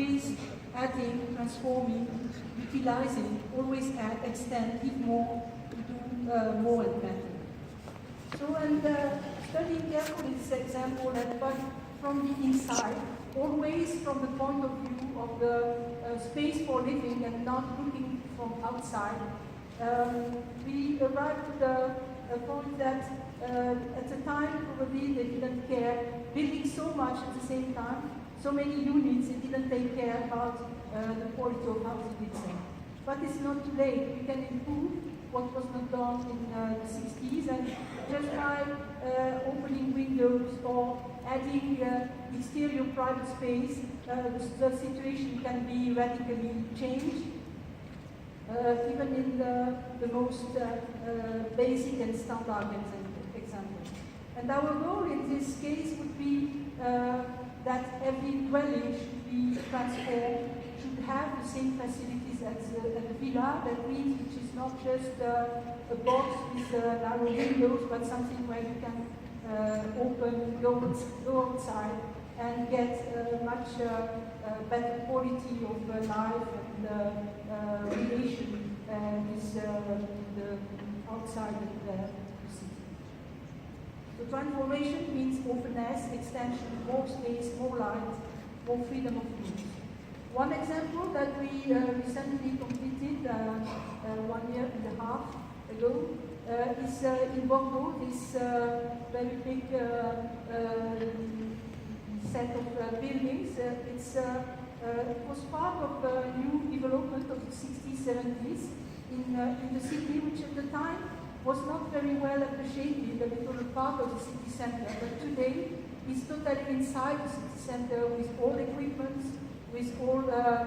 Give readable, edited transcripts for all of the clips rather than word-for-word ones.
always adding, transforming, utilizing, always add, extend, give more, do more and better. So, and studying carefully this example, but from the inside, always from the point of view of the space for living and not looking from outside, we arrived at the point that at the time probably they didn't care, building so much at the same time, so many units, they didn't take care about the quality of housing itself. But it's not too late. We can improve what was not done in the 60s, and just by opening windows or adding exterior private space, the situation can be radically changed, even in the most basic and standard example. And our goal in this case would be that every dwelling should be transformed, should have the same facilities as a villa. That means which is not just a box with narrow windows, but something where you can open, go outside, and get much better quality of life and relation with the outside of the city. So transformation means openness, extension, more space, more light, more freedom of use. One example that we recently completed 1.5 years ago is in Bordeaux, this very big set of buildings. It was part of a new development of the 60s, 70s in the city, which at the time was not very well appreciated, a little part of the city center. But today, it's totally inside the city center with all equipment, with all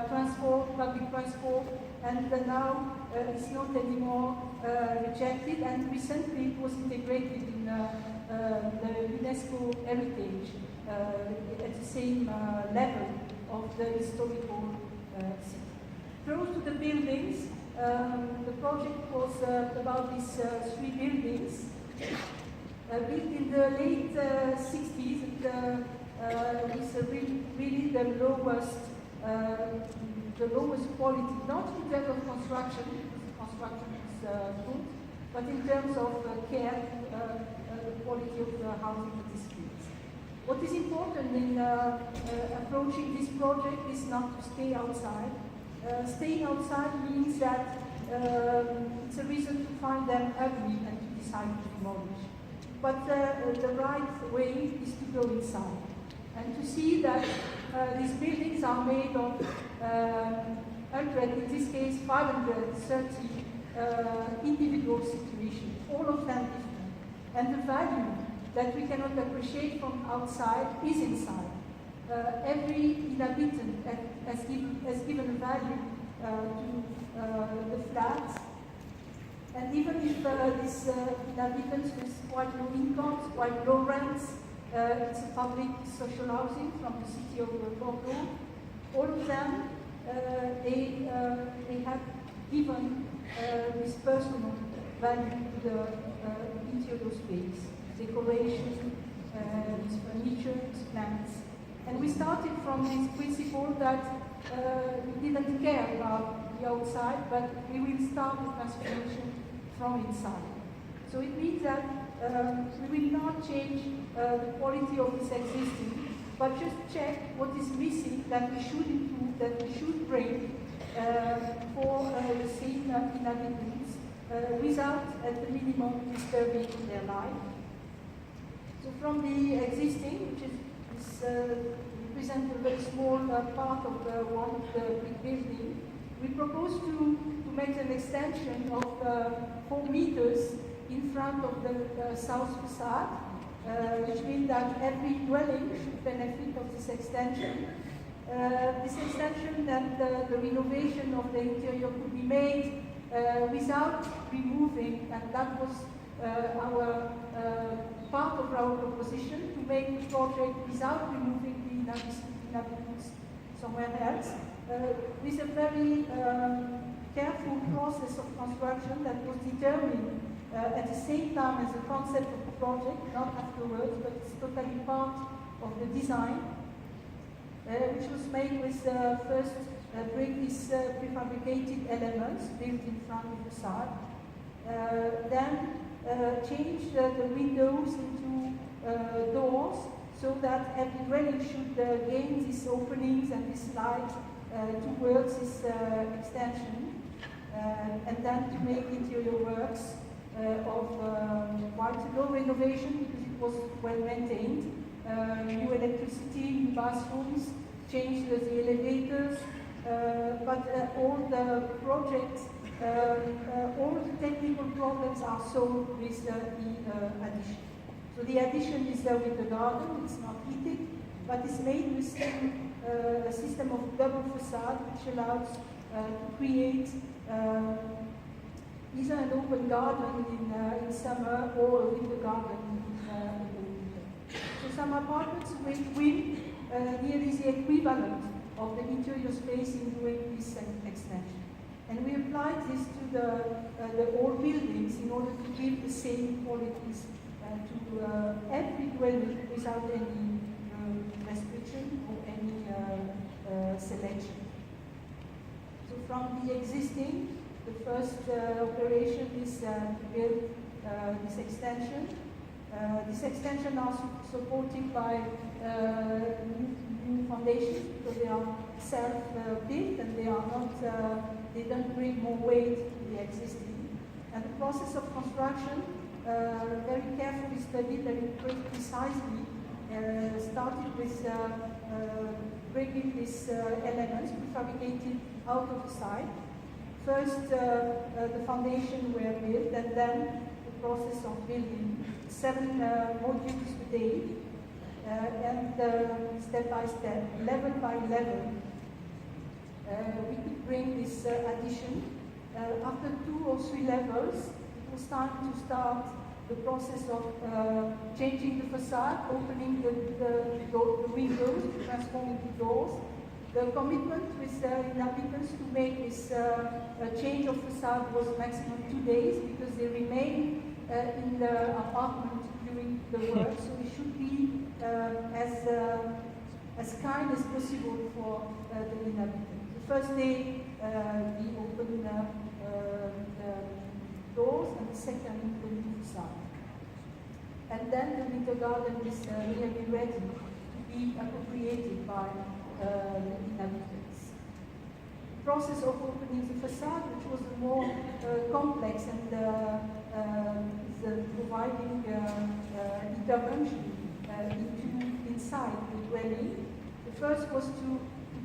transport, public transport, and now it's not anymore rejected, and recently it was integrated in the UNESCO heritage at the same level of the historical city. Close to the buildings, the project was about these 3 buildings built in the late 60s, and with really the lowest quality, not in terms of construction, because construction is good, but in terms of care, the quality of the housing participants. What is important in approaching this project is not to stay outside. Staying outside means that it's a reason to find them ugly and to decide to demolish. But the right way is to go inside and to see that these buildings are made of 100, in this case 530 individual situations, all of them different. And the value that we cannot appreciate from outside is inside. Every inhabitant has given a value to the flats, and even if these inhabitants with quite low incomes, quite low rents, it's a public social housing from the city of Bordeaux, all of them, they have given this personal value to the interior space, decoration, furniture, plants. And we started from this principle that we didn't care about the outside, but we will start the transformation from inside. So it means that we will not change the quality of this existing, but just check what is missing that we should improve, that we should bring for the same inhabitants without, at the minimum, disturbing their life. So from the existing, which is represent a very small part of one of the big building, we propose to make an extension of 4 meters in front of the south facade, which means that every dwelling should benefit of this extension. This extension and the renovation of the interior could be made without removing, and that was our part of our proposition, to make the project without removing the inhabitants somewhere else, with a very careful process of construction that was determined at the same time as the concept of the project, not afterwards, but it's totally part of the design. which was made with first bring these prefabricated elements built in front of the facade, then change the windows into doors so that every dwelling should gain these openings and this light towards this extension, and then to make interior works of quite low renovation because it was well maintained. New electricity, new bathrooms, changed the elevators, but all the projects, all the technical problems are solved with the addition. So the addition is with the garden, it's not heated, but it's made with a system of double facade which allows to create either an open garden in summer or a winter garden in the winter. So some apartments will nearly the equivalent of the interior space in doing this extension. And we applied this to the old buildings in order to give the same qualities to every dwelling without any restriction or any selection. So from the existing, the first operation is to build this extension. This extension are supported by new foundations because they are self-built and they are not, they don't bring more weight to the existing. And the process of construction, very carefully studied, very precisely, started with bringing these elements prefabricated out of the site. First, the foundation were built, and then the process of building 7 modules per day, and step by step, level by level, we could bring this addition. After 2 or 3 levels, it was time to start the process of changing the facade, opening the windows, transforming the doors. The commitment with the inhabitants to make this change of facade was maximum 2 days because they remain in the apartment during the work, so it should be as kind as possible for the inhabitants. The first day we open the doors, and the second the new facade. And then the winter garden is nearly ready to be appropriated by the inhabitants. The process of opening the facade, which was more complex and providing intervention inside the dwelling. The first was to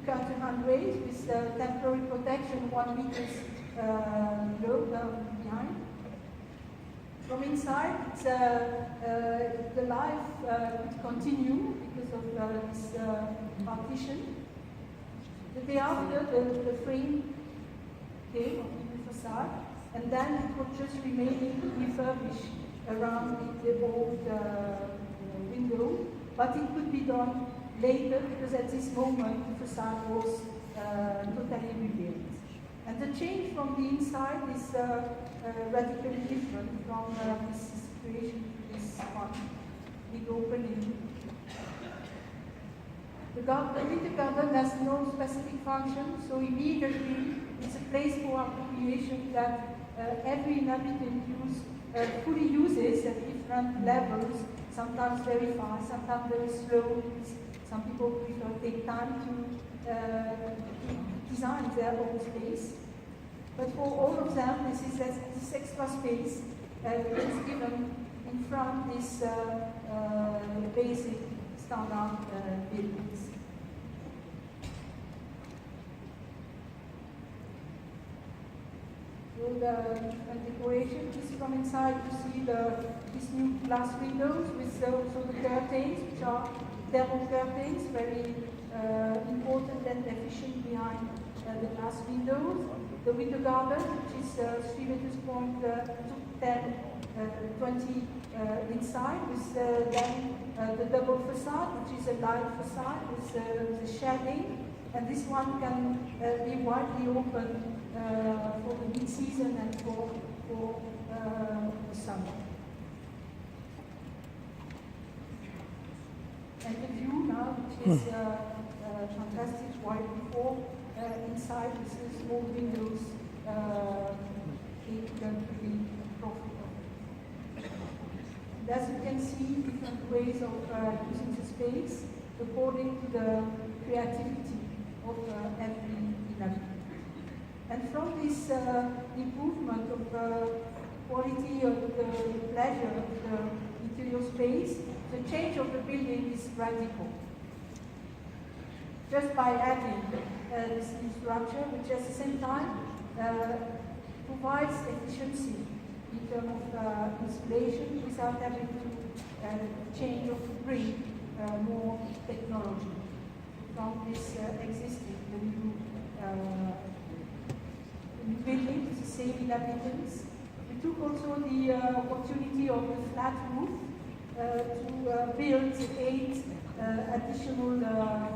cut a handrails with temporary protection 1 meter low down behind. From inside, the life could continue because of this partition. The day after, the frame came of the facade, and then it was just remaining refurbished around the old window, but it could be done later because at this moment the facade was totally rebuilt. And the change from the inside is radically different from this situation to this one, big opening. The winter garden has no specific function, so immediately it's a place for appropriation that every inhabitant fully uses at different levels, sometimes very fast, sometimes very slow. Some people prefer to take time to design their own space. But for all of them, this extra space is given in front this basic standard buildings. So the decoration is from inside. You see these new glass windows with also the curtains, which are thermal curtains, very important and efficient behind the glass windows. The window garden, which is 3 meters point 10, 20 inside, with then the double facade, which is a light facade with the shading, and this one can be widely open for the mid-season and for the summer. And the view now, which is fantastic white before. Inside, this is small windows going to be profitable. And as you can see, different ways of using the space according to the creativity of every inhabitant. And from this improvement of the quality of the pleasure of the interior space, the change of the building is radical. Just by adding this new structure, which at the same time provides efficiency in terms of installation without having to change or to bring more technology from this existing, the new building to the same inhabitants. We took also the opportunity of the flat roof to build 8 additional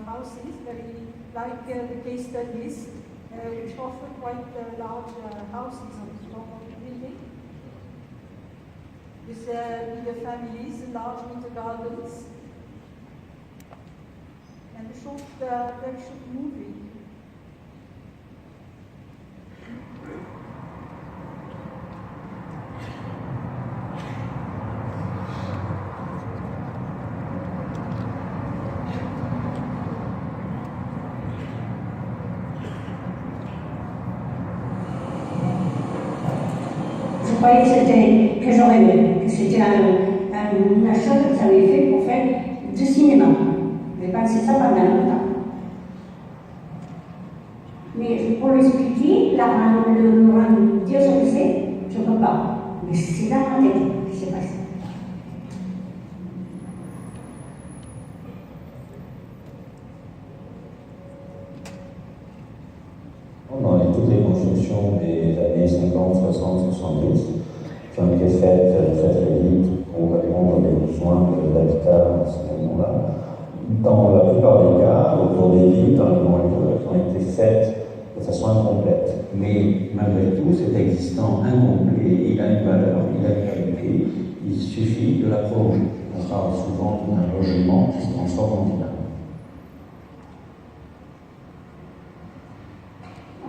houses, very like the case studies, which offer quite large houses on the top of the building, with bigger families, large winter gardens, and a short, very short movie. Je croyais que c'était un achat que ça avait fait pour faire du cinéma. J'ai pensé ça pendant longtemps. Mais pour l'expliquer, le dire ce que c'est, je ne peux pas. Mais c'est dans ma tête qui s'est passé. Dans toutes les constructions des années 50, 60, 70, qui ont été faites très très vite pour répondre aux besoins d'habitat à ce moment-là, dans la plupart des cas, autour des villes, dans les banlieues, ont été faites de façon incomplète. Mais malgré tout, cet existant incomplet, il a une valeur, il a une qualité, il suffit de la prolonger. On parle souvent d'un logement qui se transforme en villa.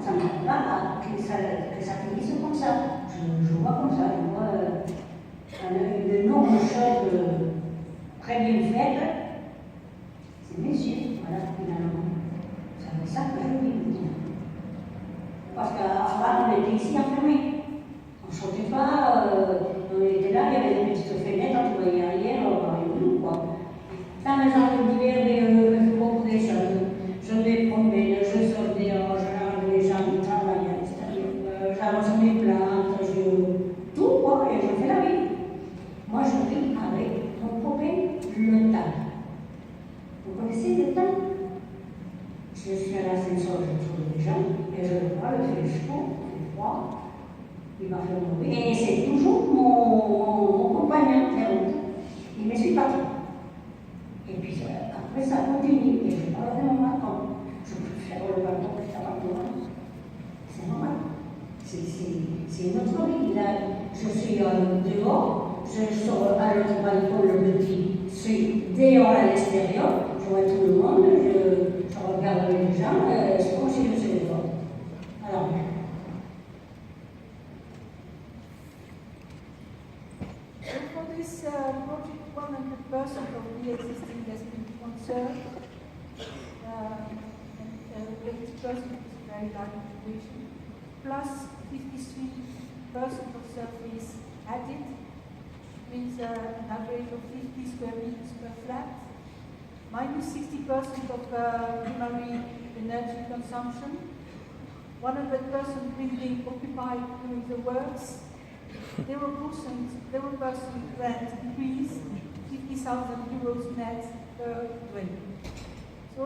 Ça ne m'attend pas que ça finisse comme ça. Je vois comme ça, je vois de nombreuses choses très bien faites. C'est mes yeux, voilà, finalement. C'est ça que je vis. Parce qu'avant, on était ici enfermés. On ne sortait pas, on était là, il y avait des petites fenêtres, on ne voyait rien, on parlait de nous, quoi. Dans les gens d'hiver, je fais beaucoup de choses. Je vais promener, je sors dehors, je regarde les gens qui travaillent à l'extérieur, j'arrose mes plantes, tout, quoi, et je fais la vie. Moi, je vis avec mon copain le temps. Vous connaissez le temps? Je suis à l'ascenseur, je trouve les gens, et je le vois, il fait chaud, il fait froid, il m'a fait mourir. Et c'est toujours mon compagnon qui est route. Il me suit partout. Et puis après, ça continue, et je parle de mon balcon. Je peux faire le balcon que ça va loin. C'est normal. C'est notre vie. Là, je suis dehors, je sors à l'autre balcon, le petit, je suis dehors à l'extérieur, je vois tout le monde, je regarde les gens, c'est comme si je suis dehors. Alors, So for this project, 100% of the existing has been conserved, and 80% is very large population, plus 53% of surface added, means an average of 50 square meters per flat, minus 60% of primary energy consumption, 100% building occupied during the works, 0% rent increase, 50,000 euros net per dwelling. So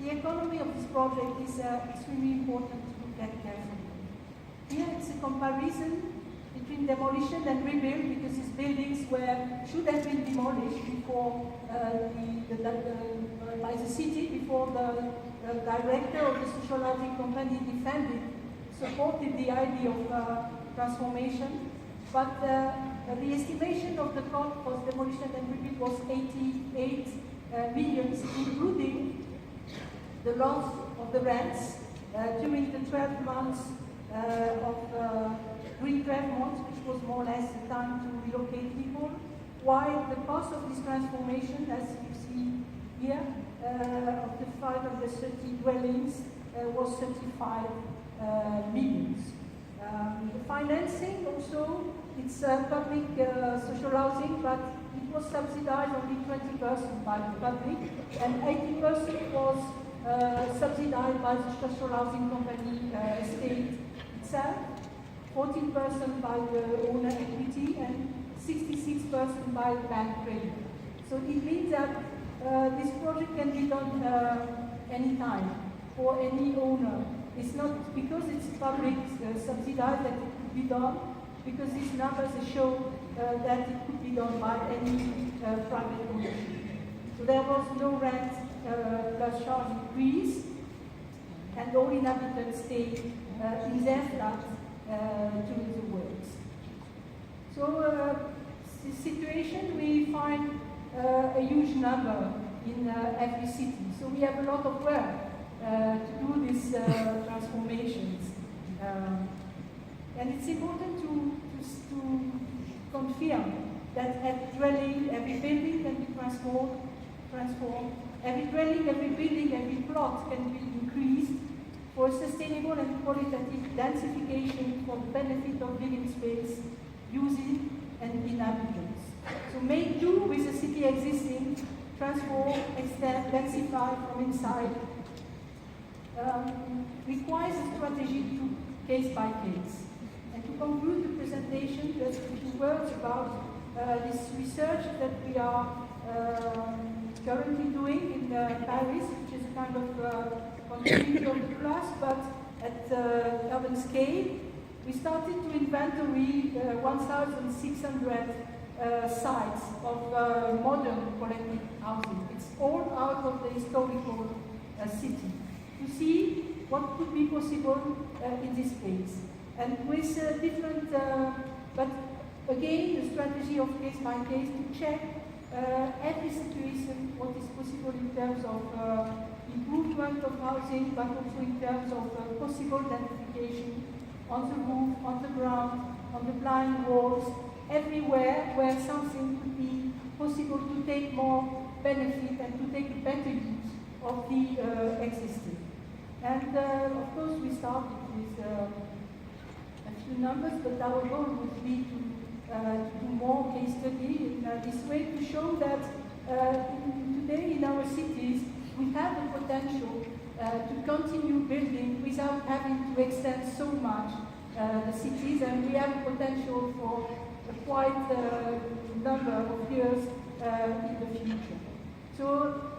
the economy of this project is extremely important to look at carefully. Here it's a comparison between demolition and rebuild, because these buildings should have been demolished before by the city, before the director of the social housing company supported the idea of transformation. But the estimation of the cost for demolition and rebuild was 88 million, including the loss of the rents during the 12 months of Green 12 months, which was more or less the time to relocate people, while the cost of this transformation, as you see here, of the 530 dwellings was 35 millions. The financing also, it's public social housing, but it was subsidized only 20% by the public, and 80% was subsidized by the social housing company state itself, 14% by the owner equity, and 66% by bank credit. So it means that this project can be done anytime for any owner. It's not because it's public subsidized that it could be done, because these numbers show that it could be done by any private ownership. So there was no rent plus charge increase, and all inhabitants stayed in their flat during the works. So this situation, we find a huge number in every city. So we have a lot of work to do these transformations. And it's important to confirm that every dwelling, every building can be transformed. Every dwelling, every building, every plot can be increased for sustainable and qualitative densification for the benefit of living space, using and inhabitants. So make do with the city existing, transform, extend, densify from inside, requires a strategy to case by case. And to conclude the presentation, just a few words about this research that we are currently doing in Paris, which is a kind of continuity of the plus, but at urban scale. We started to inventory 1,600 sites of modern collective housing. It's all out of the historical city, to see what could be possible in this space. And with different, but again, the strategy of case by case to check every situation, what is possible in terms of improvement of housing, but also in terms of possible densification on the roof, on the ground, on the blind walls, everywhere where something could be possible to take more benefit and to take a better use of the existing. And of course we started with a few numbers, but our goal would be to do more case study in this way to show that today in our cities we have the potential to continue building without having to extend so much the cities, and we have potential for quite a number of years in the future. So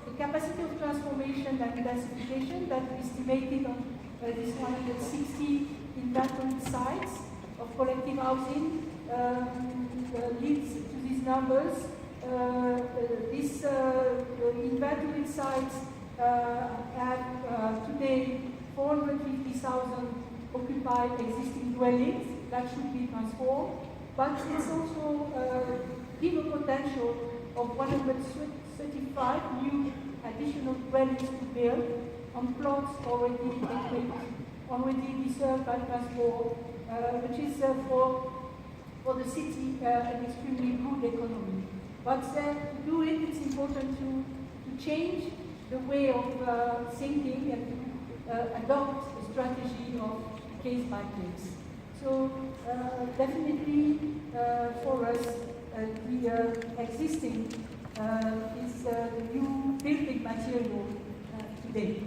the capacity of transformation and densification that we estimated on this 160 inventory sites of collective housing leads to these numbers. These inventory sites have today 450,000 occupied existing dwellings that should be transformed, but it's also give a potential of 135 new additional dwellings to build on plots already equipped, already reserved by transport, which is for the city an extremely good economy. But to do it, it's important to change the way of thinking and to adopt a strategy of case by case. So definitely for us, the existing is the new building material today.